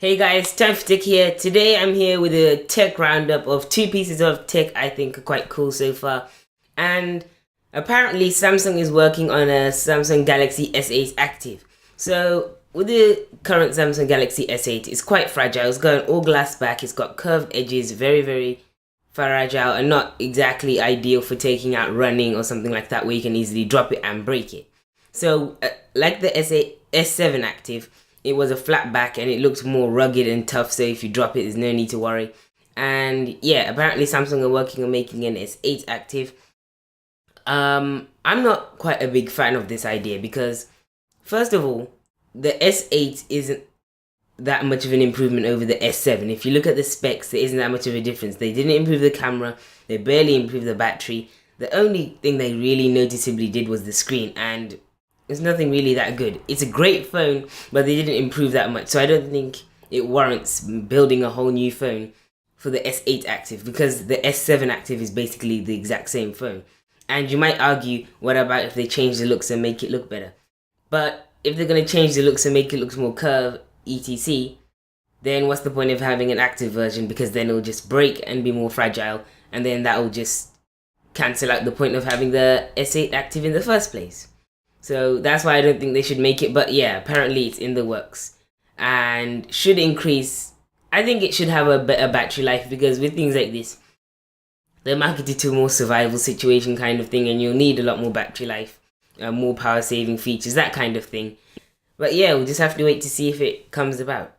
Hey guys, Time for Tech here. Today I'm here with a tech roundup of two pieces of tech I think are quite cool so far. And apparently Samsung is working on a Samsung Galaxy S8 Active. So with the current Samsung Galaxy S8, it's quite fragile. It's got an all glass back, it's got curved edges, very fragile and not exactly ideal for taking out running or something like that where you can easily drop it and break it. So like the S8, S7 Active, it was a flat back and it looked more rugged and tough, so if you drop it there's no need to worry. And yeah, apparently Samsung are working on making an S8 Active. I'm not quite a big fan of this idea because first of all, the S8 isn't that much of an improvement over the S7. If you look at the specs, there isn't that much of a difference. They didn't improve the camera, they barely improved the battery. The only thing they really noticeably did was the screen, and it's nothing really that good. It's a great phone, but they didn't improve that much. So I don't think it warrants building a whole new phone for the S8 Active because the S7 Active is basically the exact same phone. And you might argue, what about if they change the looks and make it look better? But if they're going to change the looks and make it look more curved, etc., then what's the point of having an active version? Because then it'll just break and be more fragile, and then that will just cancel out the point of having the S8 Active in the first place. So that's why I don't think they should make it, but yeah, apparently it's in the works and should increase. I think it should have a better battery life because with things like this, they're marketed to a more survival situation kind of thing, and you'll need a lot more battery life, more power saving features, that kind of thing. But yeah, we'll just have to wait to see if it comes about.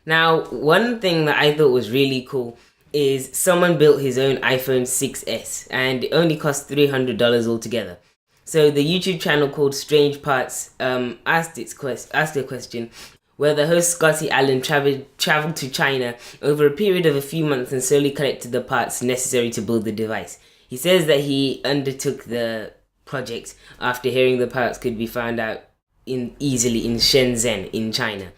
Now, one thing that I thought was really cool is someone built his own iPhone 6s and it only cost $300 altogether. So the YouTube channel called Strange Parts asked a question where the host Scotty Allen traveled to China over a period of a few months and slowly collected the parts necessary to build the device. He says that he undertook the project after hearing the parts could be found out easily in Shenzhen in China.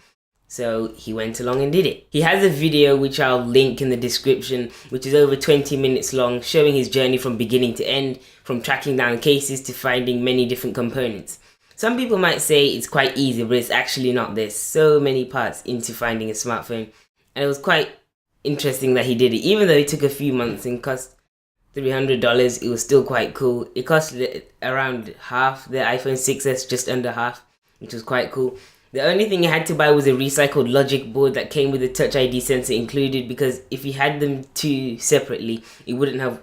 So he went along and did it. He has a video which I'll link in the description, which is over 20 minutes long, showing his journey from beginning to end, from tracking down cases to finding many different components. Some people might say it's quite easy, but it's actually not. There's so many parts into finding a smartphone. And it was quite interesting that he did it. Even though it took a few months and cost $300, it was still quite cool. It cost around half the iPhone 6s, just under half, which was quite cool. The only thing you had to buy was a recycled logic board that came with a Touch ID sensor included, because if you had them two separately,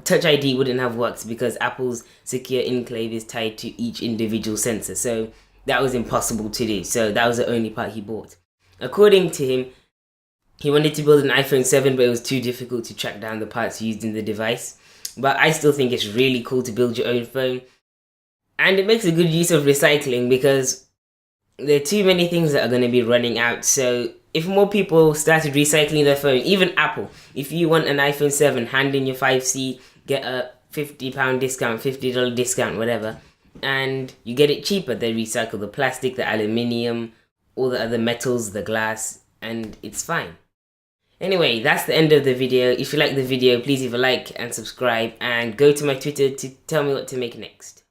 Touch ID wouldn't have worked because Apple's secure enclave is tied to each individual sensor. So that was impossible to do. So that was the only part he bought. According to him, he wanted to build an iPhone 7, but it was too difficult to track down the parts used in the device. But I still think it's really cool to build your own phone. And it makes a good use of recycling because there are too many things that are going to be running out. So if more people started recycling their phone, even Apple, if you want an iPhone 7, hand in your 5C, get a £50 discount, $50 discount, whatever, and you get it cheaper. They recycle the plastic, the aluminium, all the other metals, the glass, and it's fine. Anyway, that's the end of the video. If you like the video, please leave a like and subscribe, and go to my Twitter to tell me what to make next.